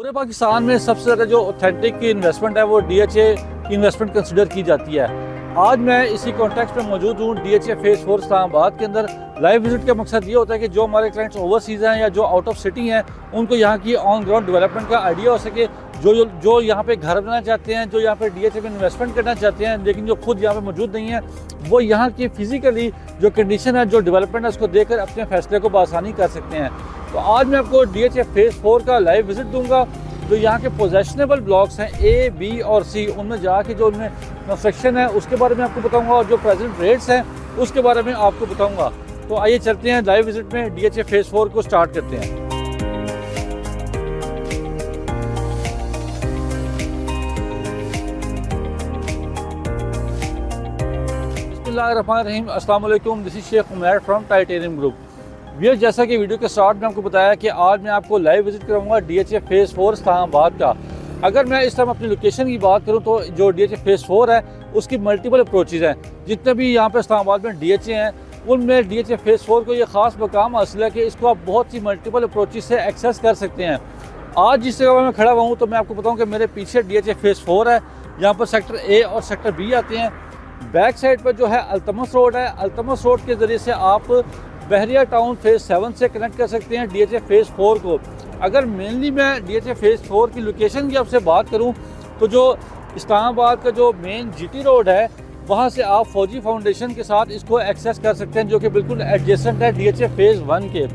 पूरे पाकिस्तान में सबसे ज़्यादा जो ऑथेंटिक इन्वेस्टमेंट है वो डीएचए की इन्वेस्टमेंट कंसिडर की जाती है। आज मैं इसी कॉन्टेक्स्ट में मौजूद हूँ डीएचए फेज़ 4 इस्लामाबाद के अंदर। लाइव विजिट का मकसद ये होता है कि जो हमारे क्लाइंट्स ओवरसीज़ हैं या जो आउट ऑफ सिटी हैं उनको यहाँ की ऑन ग्राउंड डेवलपमेंट का आइडिया हो सके। जो यहाँ पे घर बनाना चाहते हैं, जो यहाँ पे डीएचए में इन्वेस्टमेंट करना चाहते हैं लेकिन जो खुद यहाँ पे मौजूद नहीं है, वो यहाँ की फिजिकली जो कंडीशन है, जो डेवलपमेंट है, उसको देखकर अपने फैसले को बआसानी कर सकते हैं। तो आज मैं आपको डीएचए फेज़ 4 का लाइव विजिट दूंगा। जो यहाँ के पोजेशनेबल ब्लॉक्स हैं ए, बी और सी, उनमें जाके जो उनमें कंस्ट्रक्शन है उसके बारे में आपको बताऊंगा और जो प्रेजेंट रेट्स हैं उसके बारे में आपको बताऊंगा। तो आइए चलते हैं लाइव विजिट में, डीएचए फेज़ 4 को स्टार्ट करते हैं। बिस्मिल्लाहिर्रहमानिर्रहीम, अस्सलाम वालेकुम, this is Sheikh Umair from Titanium Group. Viewers, जैसा कि वीडियो के स्टार्ट में आपको बताया कि आज मैं आपको लाइव विजिट कराऊंगा डीएचए फेज़ 4 इस्लामाबाद का। अगर मैं इस टाइम अपनी लोकेशन की बात करूं तो जो डीएचए फेज़ 4 है उसकी मल्टीपल अप्रोचेज़ हैं। जितने भी यहाँ पे इस्लामाबाद में डीएचए हैं उनमें डीएचए फेज़ 4 को ये ख़ास मकाम हासिल है कि इसको आप बहुत सी मल्टीपल अप्रोचेज़ से एक्सेस कर सकते हैं। आज जिस जगह मैं खड़ा हुआ हूँ तो मैं आपको बताऊँ कि मेरे पीछे डीएचए फेज़ 4 है। यहाँ पर सेक्टर ए और सेक्टर बी आते हैं। बैक साइड पर जो है अल्तमस रोड है। अल्तमस रोड के ज़रिए से आप बहरिया टाउन फेज़ 7 से कनेक्ट कर सकते हैं डीएचए फेज़ 4 को। अगर मेनली मैं डीएचए फेज़ 4 की लोकेशन की आपसे बात करूं तो जो इस्लामाबाद का जो मेन जीटी रोड है वहां से आप फौजी फाउंडेशन के साथ इसको एक्सेस कर सकते हैं, जो कि बिल्कुल एडजेसेंट है डीएचए फेज़ 1 के।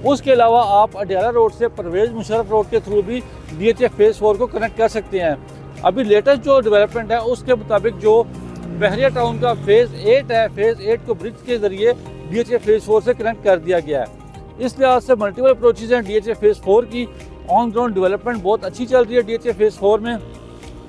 उसके अलावा आप अडियाला रोड से परवेज़ मुशर्रफ रोड के थ्रू भी डीएचए फेज़ 4 को कनेक्ट कर सकते हैं। अभी लेटेस्ट जो डेवलपमेंट है उसके मुताबिक जो बहरिया टाउन का फेज़ 8 है, फेज़ 8 को ब्रिज के ज़रिए डीएचए फेज़ 4 से कनेक्ट कर दिया गया है। इस लिहाज से मल्टीपल अप्रोचेज़ हैं डीएचए फेज़ 4 की। ऑन ग्राउंड डेवलपमेंट बहुत अच्छी चल रही है डीएचए फेज़ 4 में।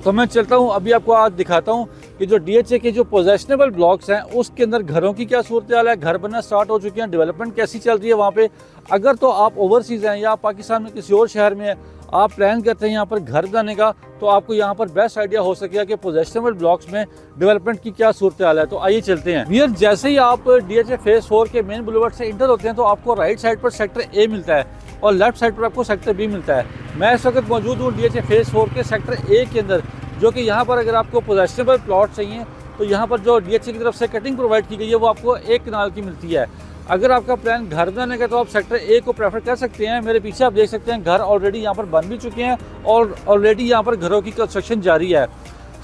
तो मैं चलता हूँ, अभी आपको आज दिखाता हूँ कि जो डीएचए के जो पोजेशनेबल ब्लॉक्स हैं उसके अंदर घरों की क्या सूरत हाल है, घर बनना स्टार्ट हो चुके हैं, डेवलपमेंट कैसी चल रही है वहाँ पे। अगर तो आप ओवरसीज़ हैं या पाकिस्तान में किसी और शहर में आप प्लान करते हैं यहाँ पर घर बनाने का, तो आपको यहाँ पर बेस्ट आइडिया हो सकेगा कि पोजेशनेबल ब्लॉक्स में डेवलपमेंट की क्या सूरत हाल है। तो आइए चलते हैं। व्यूअर्स, जैसे ही आप डीएचए फेज़ 4 के मेन बुलेवार्ड से इंटर होते हैं तो आपको राइट साइड पर सेक्टर ए मिलता है और लेफ्ट साइड पर आपको सेक्टर बी मिलता है। मैं इस वक्त मौजूद हूँ डीएचए फेज़ 4 के सेक्टर ए के अंदर, जो कि यहाँ पर अगर आपको पोजेशनेबल प्लॉट चाहिए तो यहाँ पर जो डीएचए की तरफ से कटिंग प्रोवाइड की गई है वो आपको 1 कनाल की मिलती है। अगर आपका प्लान घर बनाने का तो आप सेक्टर ए को प्रेफर कर सकते हैं। मेरे पीछे आप देख सकते हैं घर ऑलरेडी यहाँ पर बन भी चुके हैं और ऑलरेडी यहाँ पर घरों की कंस्ट्रक्शन जारी है।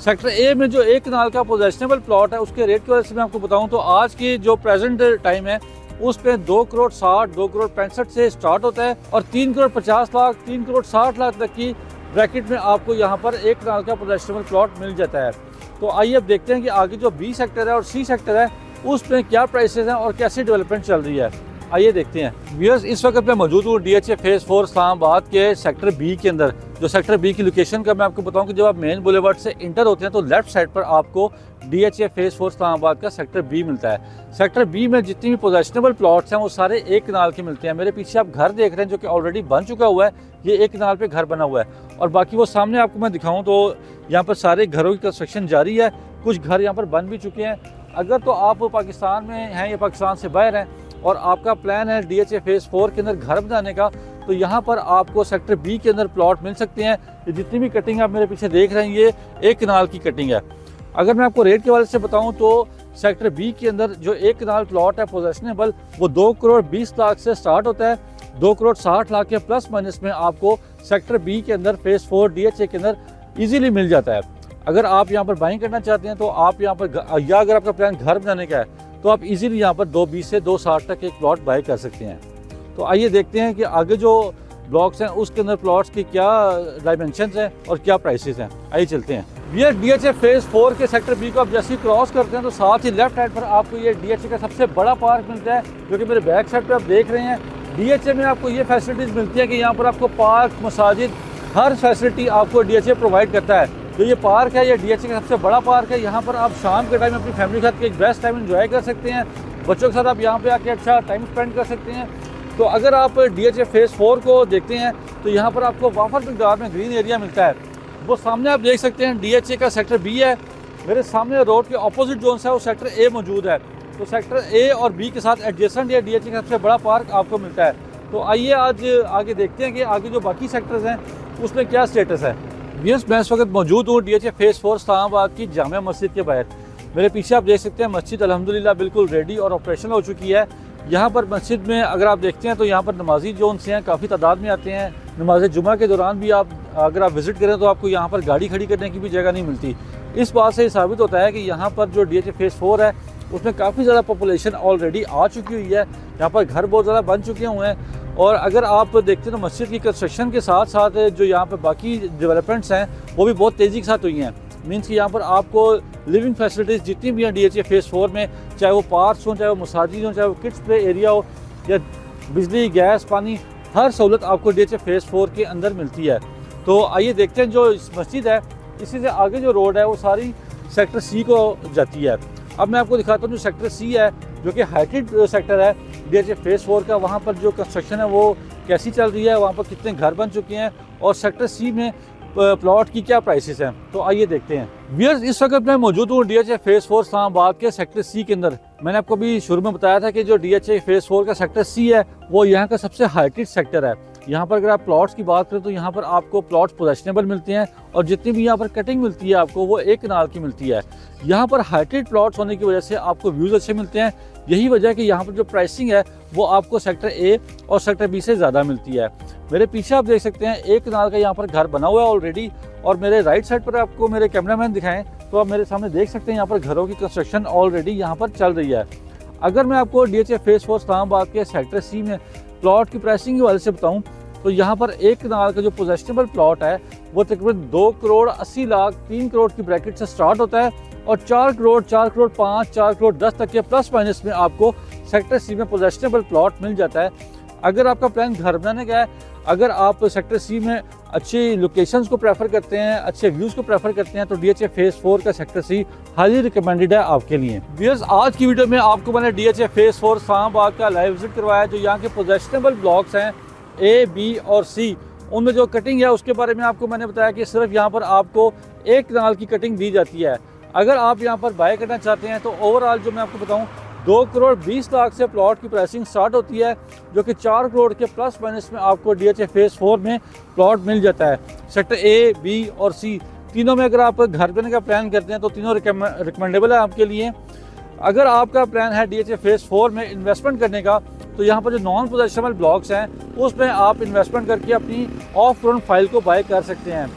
सेक्टर ए में जो 1 कनाल का पोजेशनेबल प्लॉट है उसके रेट की वजह से मैं आपको बताऊँ तो आज की जो प्रेजेंट टाइम है उस पर 2 करोड़ 60, 2 करोड़ 65 से स्टार्ट होता है और 3 करोड़ 50 लाख, 3 करोड़ 60 लाख तक की ब्रैकेट में आपको यहाँ पर 1 कनाल का पोजेशनेबल प्लॉट मिल जाता है। तो आइए अब देखते हैं कि आगे जो बी सेक्टर है और सी सेक्टर है उसमें क्या प्राइसेस हैं और कैसी डेवलपमेंट चल रही है, आइए देखते हैं। व्यूअर्स, इस वक्त मैं मौजूद हूँ डीएचए फेज़ 4 इस्लामाबाद के सेक्टर बी के अंदर। जो सेक्टर बी की लोकेशन का मैं आपको बताऊं कि जब आप मेन बुलेवार्ड से इंटर होते हैं तो लेफ्ट साइड पर आपको डीएचए फेज़ 4 इस्लामाबाद का सेक्टर बी मिलता है। सेक्टर बी में जितनी भी पोजेशनेबल प्लॉट्स हैं वो सारे 1 कनाल के मिलते हैं। मेरे पीछे आप घर देख रहे हैं जो कि ऑलरेडी बन चुका हुआ है, ये 1 कनाल पे घर बना हुआ है और बाकी वो सामने आपको मैं दिखाऊँ तो यहाँ पर सारे घरों की कंस्ट्रक्शन जारी है। कुछ घर यहाँ पर बन भी चुके हैं। अगर तो आप पाकिस्तान में हैं या पाकिस्तान से बाहर हैं और आपका प्लान है डीएचए फेज़ 4 के अंदर घर बनाने का, तो यहाँ पर आपको सेक्टर बी के अंदर प्लॉट मिल सकते हैं। ये जितनी भी कटिंग आप मेरे पीछे देख रहे हैं ये 1 कनाल की कटिंग है। अगर मैं आपको रेट के वाले से बताऊँ तो सेक्टर बी के अंदर जो 1 कनाल प्लॉट है पोजेशनेबल वो 2 करोड़ 20 लाख से स्टार्ट होता है। 2 करोड़ 60 लाख के प्लस माइनस में आपको सेक्टर बी के अंदर फेज़ 4 डीएचए के अंदर ईजीली मिल जाता है। अगर आप यहाँ पर बाइंग करना चाहते हैं तो आप यहाँ पर, या अगर आपका प्लान घर बनाने का है तो आप इजीली यहाँ पर 220 से 260 तक एक प्लॉट बाय कर सकते हैं। तो आइए देखते हैं कि आगे जो ब्लॉक्स हैं उसके अंदर प्लॉट्स की क्या डायमेंशंस हैं और क्या प्राइसेस हैं, आइए चलते हैं। ये डीएचए फेज़ 4 के सेक्टर बी को आप जैसे ही क्रॉस करते हैं तो साथ ही लेफ्ट साइड पर आपको ये डीएचए का सबसे बड़ा पार्क मिलता है, जो कि मेरे बैक साइड पर आप देख रहे हैं। डीएचए में आपको ये फैसिलिटीज़ मिलती है कि यहाँ पर आपको पार्क, मसाजिद, हर फैसिलिटी आपको डीएचए प्रोवाइड करता है। जो ये पार्क है ये डीएचए का सबसे बड़ा पार्क है। यहाँ पर आप शाम के टाइम अपनी फैमिली के साथ एक बेस्ट टाइम एंजॉय कर सकते हैं। बच्चों के साथ आप यहाँ पे आके अच्छा टाइम स्पेंड कर सकते हैं। तो अगर आप डीएचए फेज़ 4 को देखते हैं तो यहाँ पर आपको वाफर मकदार में ग्रीन एरिया मिलता है। वो सामने आप देख सकते हैं डीएचए का सेक्टर बी है। मेरे सामने रोड के अपोजिट जोन है वो सेक्टर ए मौजूद है। तो सेक्टर ए और बी के साथ एडजेसेंट ये डीएचए का सबसे बड़ा पार्क आपको मिलता है। तो आइए आज आगे देखते हैं कि आगे जो बाकी सेक्टर्स हैं उसमें क्या स्टेटस है। व्यूअर्स, मैं इस वक्त मौजूद हूँ DHA फेज़ 4 इस्लामाबाद की जामिया मस्जिद के बाहर। मेरे पीछे आप देख सकते हैं मस्जिद अल्हम्दुलिल्लाह बिल्कुल रेडी और ऑपरेशनल हो चुकी है। यहाँ पर मस्जिद में अगर आप देखते हैं तो यहाँ पर नमाजी जो उनसे हैं काफ़ी तादाद में आते हैं। नमाज जुमा के दौरान भी अगर आप विज़िट करें तो आपको यहाँ पर गाड़ी खड़ी करने की भी जगह नहीं मिलती। इस बात से साबित होता है कि यहाँ पर जो DHA फेज़ 4 है उसमें काफ़ी ज़्यादा पॉपुलेशन ऑलरेडी आ चुकी हुई है। यहाँ पर घर बहुत ज़्यादा बन चुके हुए हैं। और अगर आप देखते हैं तो मस्जिद की कंस्ट्रक्शन के साथ साथ जो यहाँ पर बाकी डेवलपमेंट्स हैं वो भी बहुत तेज़ी के साथ हुई हैं। मीन्स कि यहाँ पर आपको लिविंग फैसिलिटीज़ जितनी भी हैं DHA फेज़ 4 में, चाहे वो पार्क्स हों, चाहे वो मसाजिद हों, चाहे वो किड्स प्ले एरिया हो या बिजली, गैस, पानी, हर सहूलत आपको DHA फेज़ 4 के अंदर मिलती है। तो आइए देखते हैं जो इस मस्जिद है इसी से आगे जो रोड है वो सारी सेक्टर C को जाती है। अब मैं आपको दिखाता हूँ जो सेक्टर C है जो कि हाइटेड सेक्टर है DHA फेज़ 4 का, वहाँ पर जो कंस्ट्रक्शन है वो कैसी चल रही है, वहाँ पर कितने घर बन चुके हैं और सेक्टर C में प्लॉट की क्या प्राइसेस हैं। तो आइए देखते हैं। व्यूअर्स, इस वक्त मैं मौजूद हूँ DHA फेज़ 4 इस्लामाबाद के सेक्टर C के अंदर। मैंने आपको भी शुरू में बताया था कि जो DHA फेज़ 4 का सेक्टर C है वो यहाँ का सबसे हाइटेड सेक्टर है। यहाँ पर अगर आप प्लॉट्स की बात करें तो यहाँ पर आपको प्लॉट्स पोजेशनेबल मिलते हैं और जितनी भी यहाँ पर कटिंग मिलती है आपको वो 1 कनाल की मिलती है। यहाँ पर हाइटेड प्लॉट्स होने की वजह से आपको व्यूज़ अच्छे मिलते हैं। यही वजह है कि यहाँ पर जो प्राइसिंग है वो आपको सेक्टर A और सेक्टर B से ज़्यादा मिलती है। मेरे पीछे आप देख सकते हैं 1 कनाल का यहाँ पर घर बना हुआ है ऑलरेडी, और मेरे राइट साइड पर आपको मेरे कैमरामैन दिखाएं तो आप मेरे सामने देख सकते हैं यहाँ पर घरों की कंस्ट्रक्शन ऑलरेडी यहाँ पर चल रही है। अगर मैं आपको DHA फेज़ 4 इस्लामाबाद के सेक्टर C में प्लॉट की प्राइसिंग के वाले से बताऊँ तो यहाँ पर 1 कनाल का जो पोजेशनेबल प्लॉट है वो तकरीबन 2 करोड़ 80 लाख 3 करोड़ की ब्रैकेट से स्टार्ट होता है और 4 करोड़ 4 करोड़ 5 4 करोड़ 10 तक के प्लस माइनस में आपको सेक्टर C में पोजेशनेबल प्लॉट मिल जाता है। अगर आपका प्लान घर बनाने का है, अगर आप सेक्टर C में अच्छी लोकेशंस को प्रेफर करते हैं, अच्छे व्यूज़ को प्रेफर करते हैं तो DHA फेज़ 4 का सेक्टर C हाईली रिकमेंडेड है आपके लिए। व्यूअर्स, आज की वीडियो में आपको मैंने DHA फेज़ 4 इस्लामाबाद का लाइव विजिट करवाया। जो यहाँ के पोजेशनेबल ब्लॉक्स हैं A, B और C, उनमें जो कटिंग है उसके बारे में आपको मैंने बताया कि सिर्फ यहाँ पर आपको 1 कनाल की कटिंग दी जाती है। अगर आप यहाँ पर बाय करना चाहते हैं तो ओवरऑल जो मैं आपको बताऊँ 2 करोड़ 20 लाख से प्लॉट की प्राइसिंग स्टार्ट होती है, जो कि 4 करोड़ के प्लस माइनस में आपको DHA फेज़ 4 में प्लॉट मिल जाता है। सेक्टर A, B और C तीनों में अगर आप घर बनने का प्लान करते हैं तो तीनों रिकमेंडेबल है आपके लिए। अगर आपका प्लान है DHA फेज़ 4 में इन्वेस्टमेंट करने का तो यहाँ पर जो नॉन पोजेशनेबल ब्लॉक्स हैं उसमें आप इन्वेस्टमेंट करके अपनी ऑफ ग्राउंड फाइल को बाय कर सकते हैं।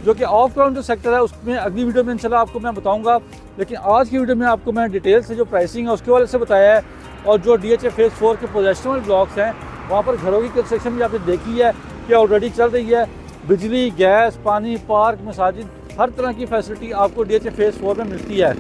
जो कि ऑफ ग्राउंड जो सेक्टर है उसमें अगली वीडियो में इंशाल्लाह आपको मैं बताऊंगा, लेकिन आज की वीडियो में आपको मैं डिटेल से जो प्राइसिंग है उसके वाले से बताया है। और जो DHA फेज़ 4 के पोजेशनेबल ब्लॉक्स हैं वहाँ पर घरों की कंस्ट्रक्शन भी आपने देखी है कि ऑलरेडी चल रही है। बिजली, गैस, पानी, पार्क, मसाजिद, हर तरह की फैसिलिटी आपको DHA फेज़ 4 में मिलती है।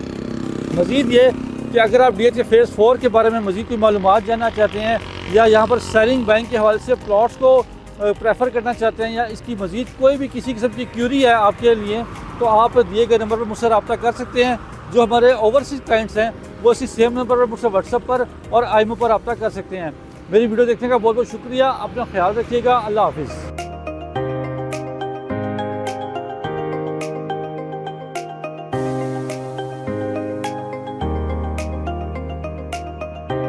मज़ीद ये कि अगर आप DHA फेज़ 4 के बारे में मज़ीद कोई मालूमात जानना चाहते हैं या यहाँ पर सेलिंग बैंक के हवाले से प्लॉट्स को प्रेफर करना चाहते हैं या इसकी मज़ीद कोई भी किसी किस्म की क्यूरी है आपके लिए तो आप दिए गए नंबर पर मुझसे रब्ता कर सकते हैं। जो हमारे ओवरसीज़ क्लाइंट्स हैं वो इसी सेम नंबर पर मुझसे व्हाट्सएप पर और IMO पर रब्ता कर सकते हैं। मेरी वीडियो देखने का बहुत बहुत शुक्रिया। अपना ख्याल रखिएगा। अल्लाह हाफिज़।